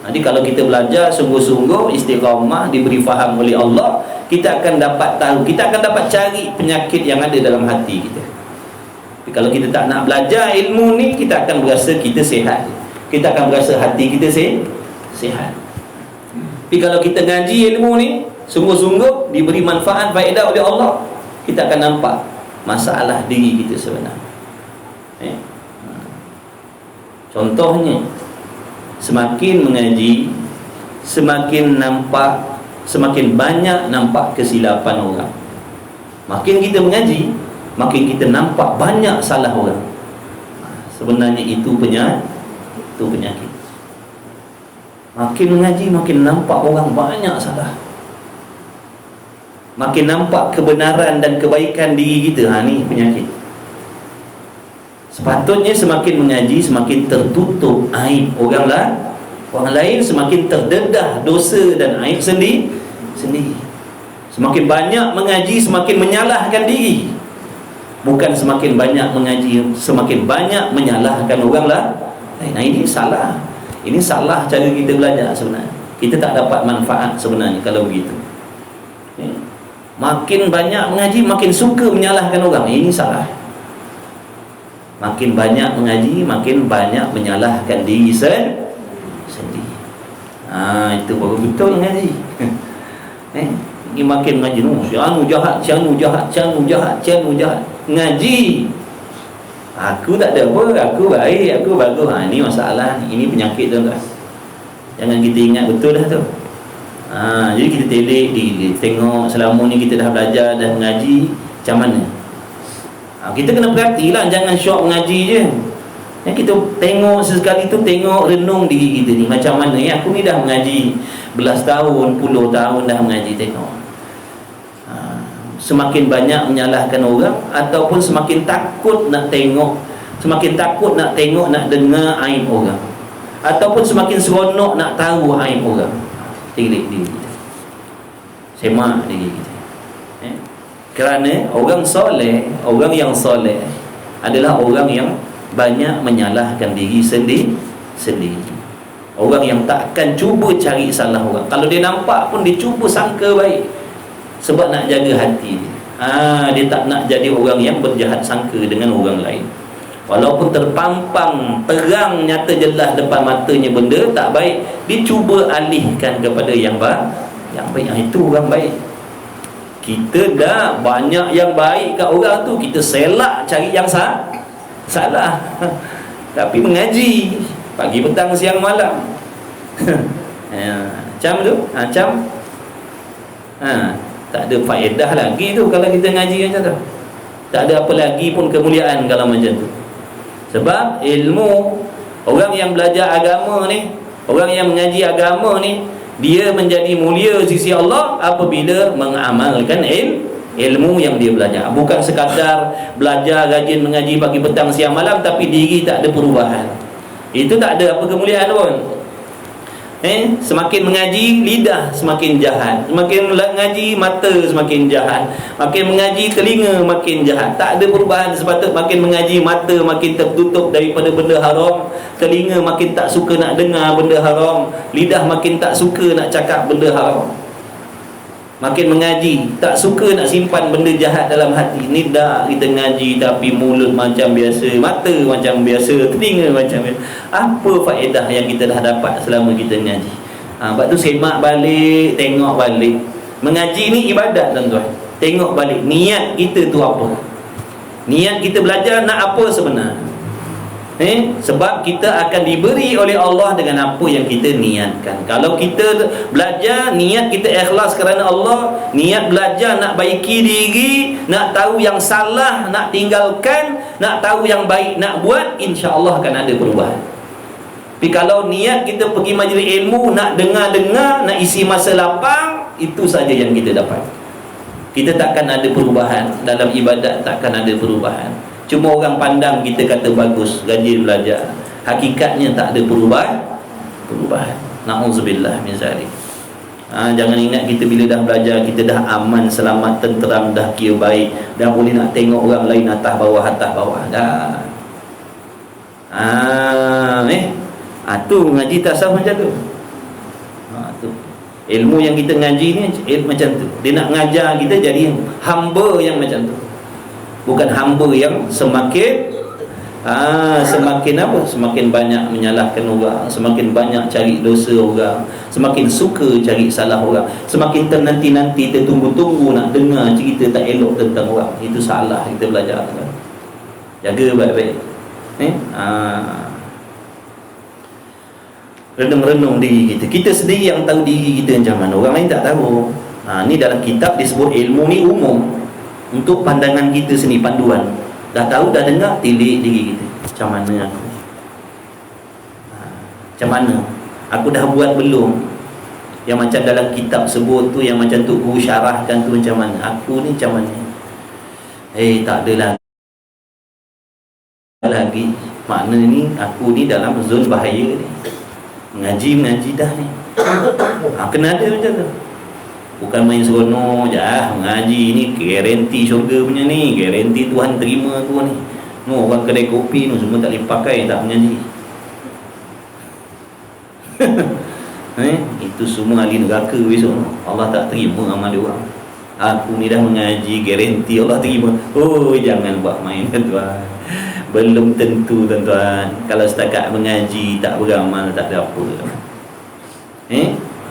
Jadi kalau kita belajar sungguh-sungguh, istiqamah, diberi faham oleh Allah, kita akan dapat tahu, kita akan dapat cari penyakit yang ada dalam hati kita. Tapi kalau kita tak nak belajar ilmu ni, kita akan berasa kita sihat, kita akan berasa hati kita sihat. Tapi kalau kita ngaji ilmu ni sungguh-sungguh, diberi manfaat, faedah oleh Allah, kita akan nampak masalah diri kita sebenarnya. Contohnya, semakin mengaji, semakin banyak nampak kesilapan orang. Makin kita mengaji, makin kita nampak banyak salah orang. Sebenarnya itu penyakit. Makin mengaji, makin nampak orang banyak salah. Makin nampak kebenaran dan kebaikan diri kita. Ni penyakit. Sepatutnya semakin mengaji, semakin tertutup aib orang lain, semakin terdedah dosa dan aib sendiri. Semakin banyak mengaji, semakin menyalahkan diri. Bukan semakin banyak mengaji, semakin banyak menyalahkan orang lain. Nah, ini salah. Ini salah cara kita belajar sebenarnya. Kita tak dapat manfaat sebenarnya kalau begitu. Makin banyak mengaji, makin suka menyalahkan orang. Ini salah. Makin banyak mengaji, makin banyak menyalahkan diri sendiri. Itu baru betul mengaji. Ini makin mengaji, sianu jahat. Ngaji, aku tak ada apa, aku baik, aku bagus. Ini masalah, ini penyakit tuan-tuan. Jangan kita ingat betul dah tu. Jadi kita telik diri, tengok selama ni kita dah belajar, dah mengaji, macam mana. Kita kena perhatilah, jangan syok mengaji je. Kita tengok sesekali tu, tengok renung diri kita ni macam mana. Aku ni dah mengaji belas tahun, puluh tahun dah mengaji, tengok. Semakin banyak menyalahkan orang, ataupun semakin takut nak tengok, nak dengar aib orang, ataupun semakin seronok nak tahu aib orang. Tilik diri kita, semak diri kita. Kerana orang yang soleh adalah orang yang banyak menyalahkan diri sendiri. Orang yang tak akan cuba cari salah orang. Kalau dia nampak pun, dia cuba sangka baik, sebab nak jaga hati dia. Dia tak nak jadi orang yang berjahat sangka dengan orang lain. Walaupun terpampang terang nyata jelas depan matanya benda tak baik, dia cuba alihkan kepada yang baik. Itu orang baik. Kita dah banyak yang baik kat orang tu, kita selak cari yang salah. Tapi mengaji pagi, petang, siang, malam. Macam tu, tak ada faedah lagi tu kalau kita ngaji macam tu. Tak ada apa lagi pun kemuliaan kalau macam tu. Sebab ilmu, orang yang belajar agama ni, orang yang mengaji agama ni, dia menjadi mulia sisi Allah apabila mengamalkan ilmu yang dia belajar. Bukan sekadar belajar, rajin mengaji pagi, petang, siang, malam, tapi diri tak ada perubahan. Itu tak ada apa kemuliaan pun. Semakin mengaji, lidah semakin jahat. Semakin mengaji, mata semakin jahat. Makin mengaji, telinga makin jahat. Tak ada perubahan. Sepatutnya makin mengaji, mata makin tertutup daripada benda haram, telinga makin tak suka nak dengar benda haram, lidah makin tak suka nak cakap benda haram. Makin mengaji, tak suka nak simpan benda jahat dalam hati. Ni dah kita ngaji tapi mulut macam biasa, mata macam biasa, telinga macam biasa. Apa faedah yang kita dah dapat selama kita ngaji? Sebab tu semak balik, tengok balik. Mengaji ni ibadat tuan-tuan. Tengok balik niat kita tu apa. Niat kita belajar nak apa sebenarnya? Sebab kita akan diberi oleh Allah dengan apa yang kita niatkan. Kalau kita belajar, niat kita ikhlas kerana Allah, niat belajar nak baiki diri, nak tahu yang salah nak tinggalkan, nak tahu yang baik nak buat, insya-Allah akan ada perubahan. Tapi kalau niat kita pergi majlis ilmu nak dengar-dengar, nak isi masa lapang, itu saja yang kita dapat. Kita takkan ada perubahan dalam ibadat, takkan ada perubahan. Cuma orang pandang kita kata bagus, rajin belajar. Hakikatnya tak ada perubahan. Na'udzubillah min zalik. Jangan ingat kita bila dah belajar, kita dah aman, selamat, tenteram, dah kira baik, dah boleh nak tengok orang lain atas bawah. Dah. Tu ngaji tasawuf macam tu. Tu. Ilmu yang kita ngaji ni macam tu. Dia nak ngajar kita jadi hamba yang macam tu. Bukan hamba yang semakin semakin banyak menyalahkan orang, semakin banyak cari dosa orang, semakin suka cari salah orang, semakin ternanti-nanti, tertunggu-tunggu nak dengar cerita tak elok tentang orang. Itu salah kita belajar kan? Jaga baik-baik. Renung-renung diri kita. Kita sendiri yang tahu diri kita macam mana, orang lain tak tahu. Ni dalam kitab disebut ilmu ni umum, untuk pandangan kita sendiri, panduan. Dah tahu, dah dengar, tilik diri kita. Macam mana aku? Macam mana? Aku dah buat belum? Yang macam dalam kitab sebut tu, yang macam tu guru syarahkan tu, macam mana? Aku ni macam mana? Tak ada lagi. Makna ni, aku ni dalam zon bahaya ni. Mengaji dah ni. Kena ada macam tu. Bukan main seronok je mengaji ni garanti syurga punya ni, garanti Tuhan terima aku ni. Orang kedai kopi ni semua tak boleh pakai tak mengaji. Itu semua ahli neraka besok. Allah tak terima amal dia orang. Aku ni dah mengaji, garanti Allah terima. Jangan buat main tuan. Belum tentu tuan-tuan. Kalau setakat mengaji tak beramal, tak ada apa.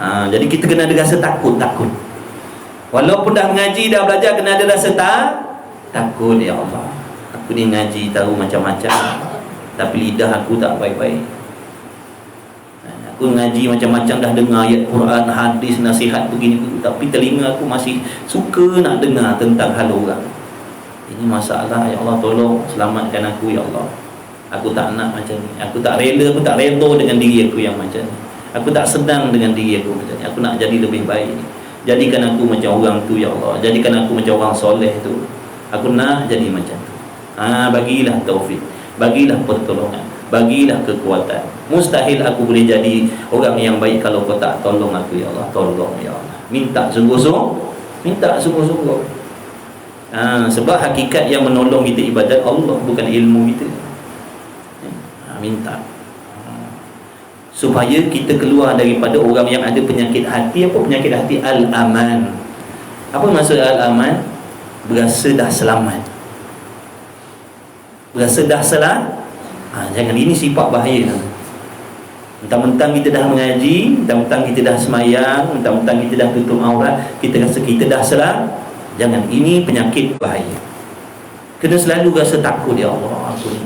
Jadi kita kena ada rasa takut. Walaupun dah mengaji, dah belajar, kena ada rasa takut. Ya Allah, aku ni ngaji tahu macam-macam, tapi lidah aku tak baik-baik. Aku ngaji macam-macam, dah dengar ayat Quran, hadis, nasihat begini, tapi telinga aku masih suka nak dengar tentang hal orang. Ini masalah. Ya Allah, tolong selamatkan aku. Ya Allah, aku tak nak macam ni. Aku tak rela, aku tak redha dengan diri aku yang macam ni. Aku tak sedang dengan diri aku macam ni. Aku nak jadi lebih baik. Jadikan aku macam orang tu, Ya Allah. Jadikan aku macam orang soleh tu. Aku nak jadi macam tu. Bagilah taufik, bagilah pertolongan, bagilah kekuatan. Mustahil aku boleh jadi orang yang baik kalau kau tak tolong aku, Ya Allah. Tolong, Ya Allah. Minta sungguh-sungguh. Sebab hakikat yang menolong kita ibadat Allah, bukan ilmu kita. Minta supaya kita keluar daripada orang yang ada penyakit hati. Apa penyakit hati? Al-aman. Apa maksud al-aman? Berasa dah selamat. Jangan, ini sifat bahaya. Mentang-mentang kita dah mengaji, mentang-mentang kita dah semayang, mentang-mentang kita dah tutup aurat, kita rasa kita dah selamat. Jangan, ini penyakit bahaya. Kena selalu rasa takut. Ya Allah, aku ni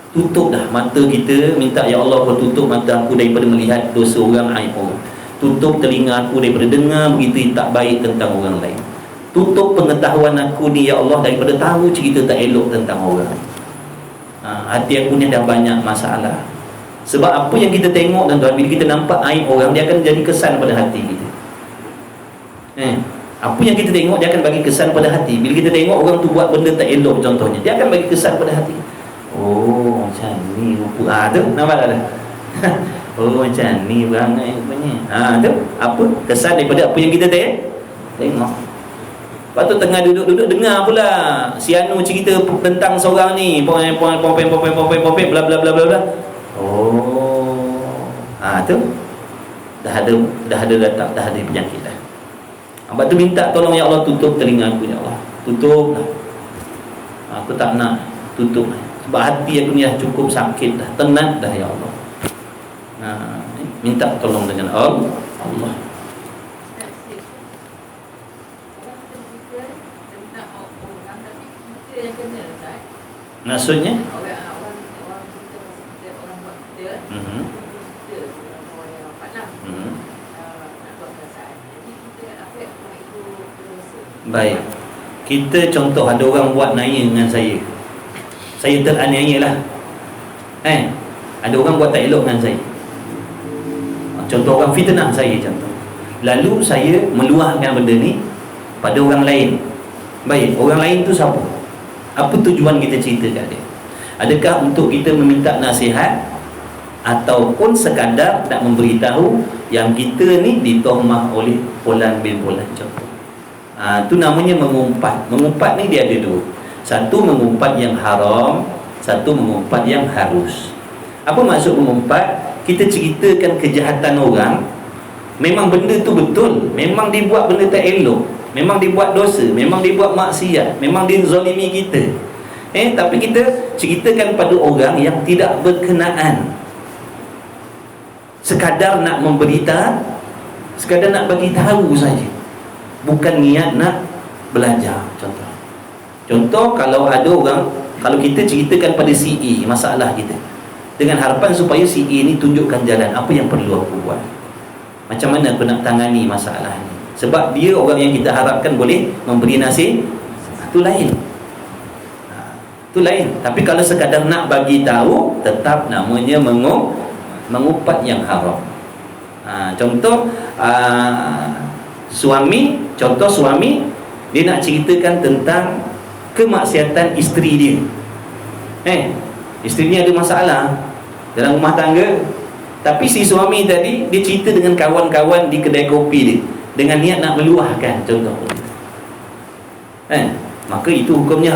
tutup dah mata kita. Minta, Ya Allah, kau tutup mata aku daripada melihat dosa orang, aib orang. Tutup telinga aku daripada dengar berita tak baik tentang orang lain. Tutup pengetahuan aku ni, Ya Allah, daripada tahu cerita tak elok tentang orang. Hati aku ni dah banyak masalah. Sebab apa yang kita tengok, tuan-tuan, bila kita nampak aib orang, dia akan jadi kesan pada hati kita. Apa yang kita tengok, dia akan bagi kesan pada hati. Bila kita tengok orang tu buat benda tak elok contohnya, dia akan bagi kesan pada hati. Macam ni rupa. Tu nampak tak? Macam ni berangai rupanya. Tu apa? Kesan daripada apa yang kita tengok. Lepas tu tengah duduk-duduk dengar pula si Anu cerita tentang seorang ni, bla bla bla bla bla. Tu dah ada datang, dah ada penyakit dah. Sebab tu minta tolong, ya Allah, tutup telinga aku, ya Allah, tutup dah. Aku tak nak tutup, sebab hati aku ni dah cukup sakit dah, tenat dah, ya Allah. Minta tolong dengan Allah. Maksudnya baik, kita contoh ada orang buat naya dengan saya teraniaya lah, ada orang buat tak elok dengan saya, contoh orang fitnah saya contoh, lalu saya meluahkan benda ni pada orang lain. Baik, orang lain tu siapa? Apa tujuan kita cerita kat dia? Adakah untuk kita meminta nasihat, ataupun sekadar nak memberitahu yang kita ni ditohmah oleh Fulan bin Fulan contoh? Tu namanya mengumpat. Mengumpat ni dia ada dua. Satu mengumpat yang haram, satu mengumpat yang harus. Apa maksud mengumpat? Kita ceritakan kejahatan orang, memang benda tu betul, memang dibuat benda tak elok, memang dibuat dosa, memang dibuat maksiat, memang dizalimi kita, tapi kita ceritakan pada orang yang tidak berkenaan, sekadar nak memberita, sekadar nak bagi tahu saja, bukan niat nak belajar. Contoh kalau ada orang, kalau kita ceritakan pada si A masalah kita, dengan harapan supaya si A ni tunjukkan jalan, apa yang perlu aku buat, macam mana aku nak tangani masalah ni, sebab dia orang yang kita harapkan boleh memberi nasihat, itu lain. Itu lain. Tapi kalau sekadar nak bagi tahu, tetap namanya mengumpat yang haram. Contoh suami dia nak ceritakan tentang kemaksiatan isteri dia. Isteri ni ada masalah dalam rumah tangga, tapi si suami tadi dia cerita dengan kawan-kawan di kedai kopi dia dengan niat nak meluahkan contoh. Maka itu hukumnya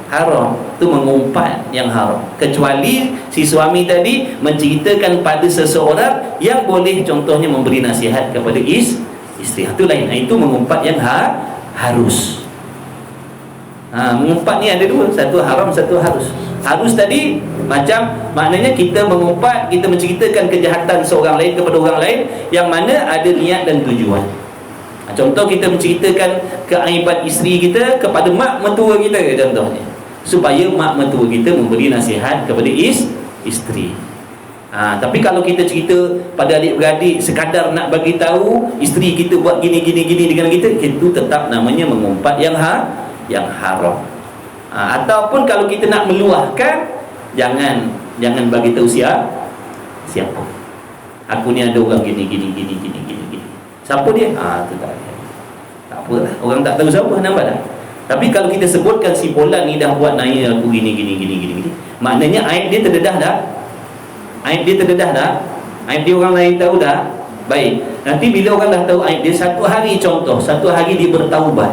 haram. Itu mengumpat yang haram. Kecuali si suami tadi menceritakan pada seseorang yang boleh contohnya memberi nasihat kepada isteri, itu lain. Itu mengumpat yang harus. Mengumpat ni ada dua, satu haram, satu harus. Harus tadi macam maknanya kita mengumpat, kita menceritakan kejahatan seorang lain kepada orang lain yang mana ada niat dan tujuan. Contoh kita menceritakan keaiban isteri kita kepada mak mentua kita contohnya, supaya mak mentua kita memberi nasihat kepada isteri. Tapi kalau kita cerita pada adik-beradik sekadar nak bagi tahu isteri kita buat gini dengan kita, itu tetap namanya mengumpat yang haram. Ataupun kalau kita nak meluahkan, jangan bagi tahu siapa. Aku ni ada orang gini. Siapa dia? Tu tak apalah, orang tak tahu siapa, nampak tak? Tapi kalau kita sebutkan si Fulan ni dah buat naya aku gini, maknanya aib dia terdedah dah. Aib dia orang lain tahu dah. Baik, nanti bila orang dah tahu aib dia, satu hari dia bertaubat.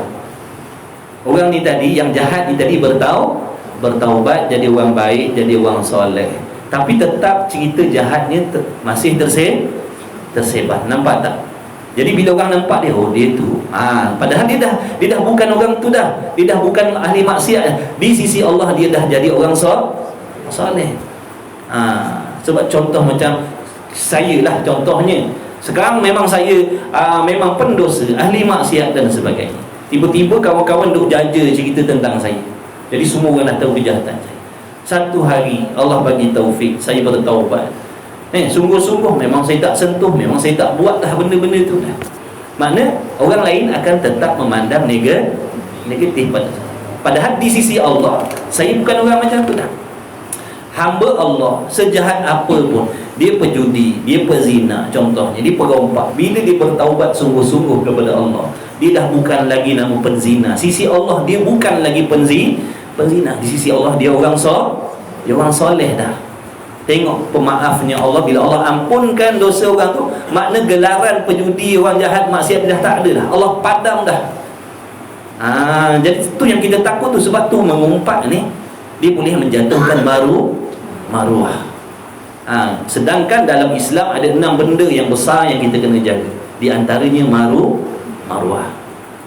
Orang ni tadi, yang jahat ni tadi bertaubat, jadi orang baik, jadi orang soleh. Tapi tetap cerita jahatnya masih tersebar. Nampak tak? Jadi bila orang nampak dia, dia tu, padahal dia dah bukan orang tu dah. Dia dah bukan ahli maksiat. Di sisi Allah dia dah jadi orang soleh. Sebab contoh macam saya lah contohnya. Sekarang memang saya memang pendosa, ahli maksiat dan sebagainya. Tiba-tiba kawan-kawan duk jaja cerita tentang saya. Jadi semua orang dah tahu kejahatan saya. Satu hari Allah bagi taufik, saya bertaubat. Sungguh-sungguh memang saya tak sentuh, memang saya tak buat dah benda-benda tu dah. Makna orang lain akan tetap memandang negatif pada saya. Padahal di sisi Allah, saya bukan orang macam tu dah. Hamba Allah sejahat apa pun, dia pejudi, dia pezina contohnya, dia perompak, bila dia bertaubat sungguh-sungguh kepada Allah, dia dah bukan lagi nama penzina. Sisi Allah dia bukan lagi penzina. Di sisi Allah dia orang soleh dah. Tengok pemaafnya Allah, bila Allah ampunkan dosa orang tu, makna gelaran pejudi, orang jahat, maksiat dah tak ada dah. Allah padam dah. Jadi tu yang kita takut tu. Sebab tu mengumpat ni dia boleh menjatuhkan maruah. Sedangkan dalam Islam ada 6 benda yang besar yang kita kena jaga. Di antaranya maruah.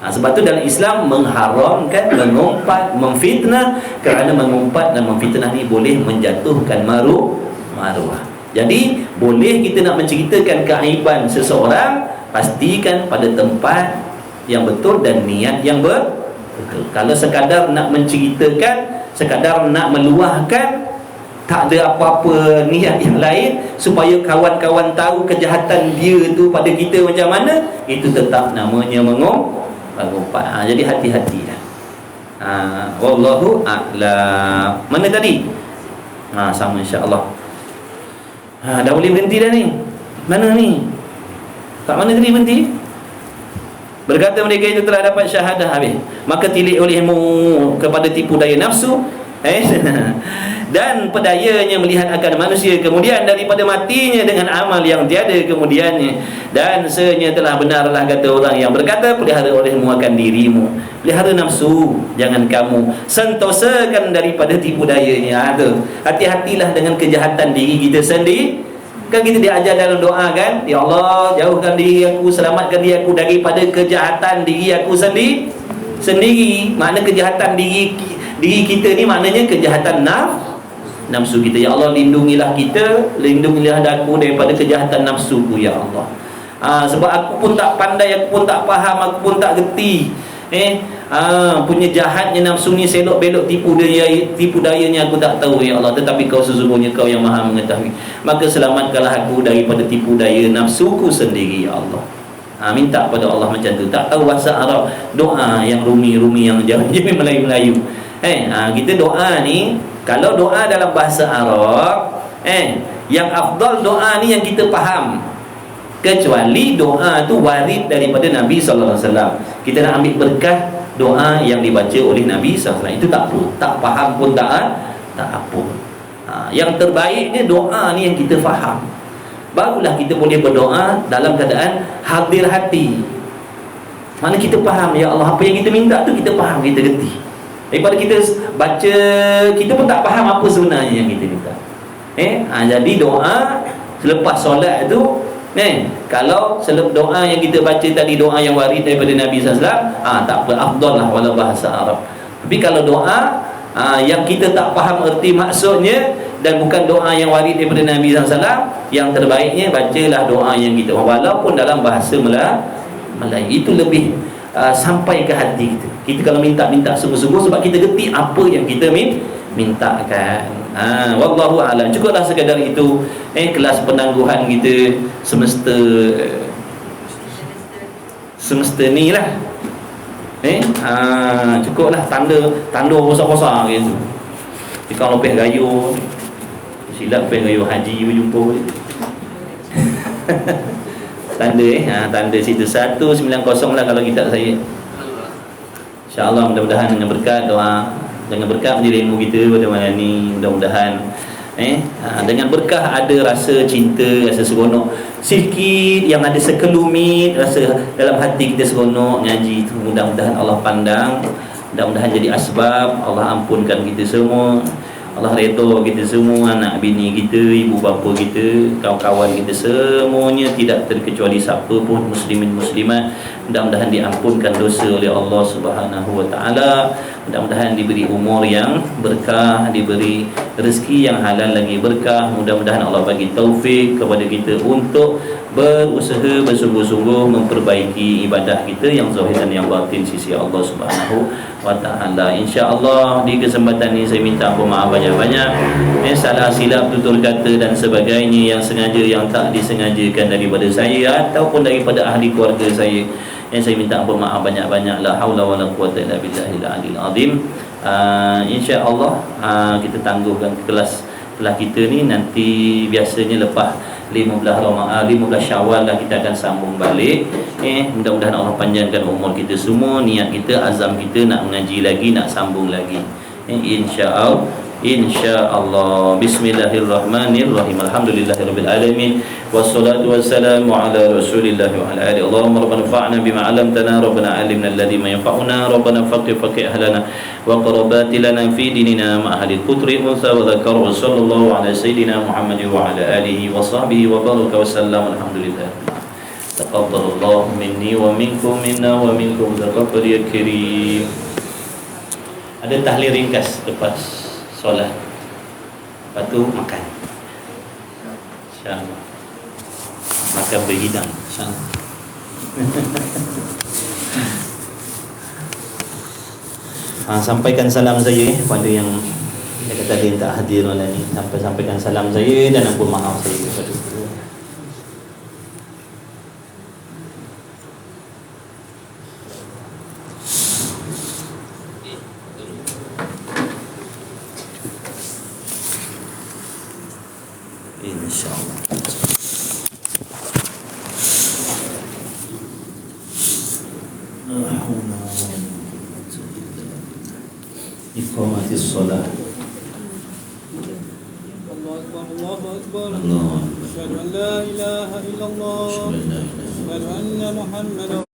Sebab tu dalam Islam mengharamkan mengumpat, memfitnah, kerana mengumpat dan memfitnah ni boleh menjatuhkan maruah. Jadi boleh kita nak menceritakan keaiban seseorang, pastikan pada tempat yang betul dan niat yang betul. Kalau sekadar nak menceritakan, sekadar nak meluahkan, tak ada apa-apa niat yang lain supaya kawan-kawan tahu kejahatan dia tu pada kita macam mana, itu tetap namanya mengumpat. Jadi hati-hatilah. Wallahu a'lam. Mana tadi? Sama insya-Allah. Dah boleh berhenti dah ni. Mana ni? Kat mana tadi berhenti? Berkata mereka itu telah dapat syahadah habis, maka tilik olehmu kepada tipu daya nafsu dan pedayanya melihat akan manusia kemudian daripada matinya dengan amal yang tiada kemudiannya. Dan sebenarnya telah benarlah kata orang yang berkata, pelihara olehmu akan dirimu, pelihara nafsu, jangan kamu sentosakan daripada tipu dayanya. Hati-hatilah dengan kejahatan diri kita sendiri. Kan kita diajar dalam doa kan, ya Allah, jauhkan diri aku, selamatkan diri aku daripada kejahatan diri aku sendiri. Makna kejahatan diri kita ni maknanya kejahatan nafsu kita. Ya Allah, lindungilah kita, lindungilah aku daripada kejahatan nafsuku ya Allah. Sebab aku pun tak pandai, aku pun tak faham, aku pun tak gerti punya jahatnya nafsu ni, selok belok tipu dayanya aku tak tahu ya Allah. Tetapi kau sesungguhnya kau yang maha mengetahui, maka selamatkanlah aku daripada tipu daya nafsuku sendiri ya Allah. Minta pada Allah macam tu. Tak tahu bahasa Arab, doa yang rumi-rumi yang jauh Melayu-Melayu. Kita doa ni, kalau doa dalam bahasa Arab, yang afdal doa ni yang kita faham, kecuali doa tu warid daripada Nabi SAW. Kita nak ambil berkah doa yang dibaca oleh Nabi SAW, itu tak apa, tak faham pun tak apa. Yang terbaiknya doa ni yang kita faham, barulah kita boleh berdoa dalam keadaan hadir hati. Mana kita faham, ya Allah, apa yang kita minta tu kita faham, kita gerti. Daripada kita baca, kita pun tak faham apa sebenarnya yang kita minta. Jadi doa selepas solat tu, kalau selepas doa yang kita baca tadi, doa yang warid daripada Nabi SAW, tak apa, afdal lah walau bahasa Arab. Tapi kalau doa yang kita tak faham erti maksudnya dan bukan doa yang warid daripada Nabi SAW, yang terbaiknya bacalah doa yang kita, walaupun dalam bahasa Melayu, itu lebih sampai ke hati kita. Kita kalau minta sungguh-sungguh, sebab kita gerti apa yang kita mintakan. Wallahu a'lam. Cukuplah sekadar itu kelas penangguhan kita semesta ni lah. Cukuplah tanda besar-besar gitu. Jika lebih gayo silap lebih gayo haji berjumpa tanda situ 190 lah kalau kita saya. InsyaAllah mudah-mudahan dengan berkat doa, dengan berkat menjadi ilmu kita pada malam ni, mudah-mudahan dengan berkah ada rasa cinta, rasa seronok sikit, yang ada sekelumit rasa dalam hati kita seronok ngaji tu. Mudah-mudahan Allah pandang, mudah-mudahan jadi asbab Allah ampunkan kita semua, Allah redha kita semua, anak bini kita, ibu bapa kita, kawan-kawan kita semuanya, tidak terkecuali siapa pun, muslimin muslimat. Mudah-mudahan diampunkan dosa oleh Allah Subhanahu wa taala. Mudah-mudahan diberi umur yang berkah, diberi rezeki yang halal lagi berkah. Mudah-mudahan Allah bagi taufik kepada kita untuk berusaha bersungguh-sungguh memperbaiki ibadah kita yang zahir dan yang batin sisi Allah Subhanahu wa taala. Insya-Allah di kesempatan ini saya minta maaf banyak-banyak, salah silap tutur kata dan sebagainya yang sengaja yang tak disengajakan daripada saya ataupun daripada ahli keluarga saya, yang saya minta maaf banyak-banyak. La haula wala quwata illa billahil aliyil azim. Insya-Allah kita tangguhkan kelas kita ni nanti, biasanya lepas 15 Syawal lah kita akan sambung balik. Mudah-mudahan Allah panjangkan umur kita semua, niat kita, azam kita nak mengaji lagi, nak sambung lagi. Insya-Allah. insyaallah. Bismillahirrahmanirrahim. Alhamdulillahirabbil alamin wassalatu wassalamu ala Rasulillah wa ala alihi. Allahumma rabbana fa'na bima 'allamtana rabbana 'allimna alladhi ma yanfa'una rabbana faqih ahlana wa qarabati lana fi dinina ma ahli al-qutri unsa wa dzakar wa sallallahu ala sayyidina Muhammad wa ala alihi wa sahbihi wa baraka wa sallam. Alhamdulillah. Taqabbalallahu minni wa minkum minna wa minkum taqabbal ya karim. Ada tahlil ringkas lepas solat. Lepas tu makan. InsyaAllah. Makan berhidang. InsyaAllah. Sampaikan salam saya pada yang kata dia tak hadir malam ni. Sampaikan salam saya dan ampun maaf saya kepada insyaallah. Iqamatis shalah. Allahu Akbar. Allah. Asyhadu an la ilaha illallah. Asyhadu anna Muhammadar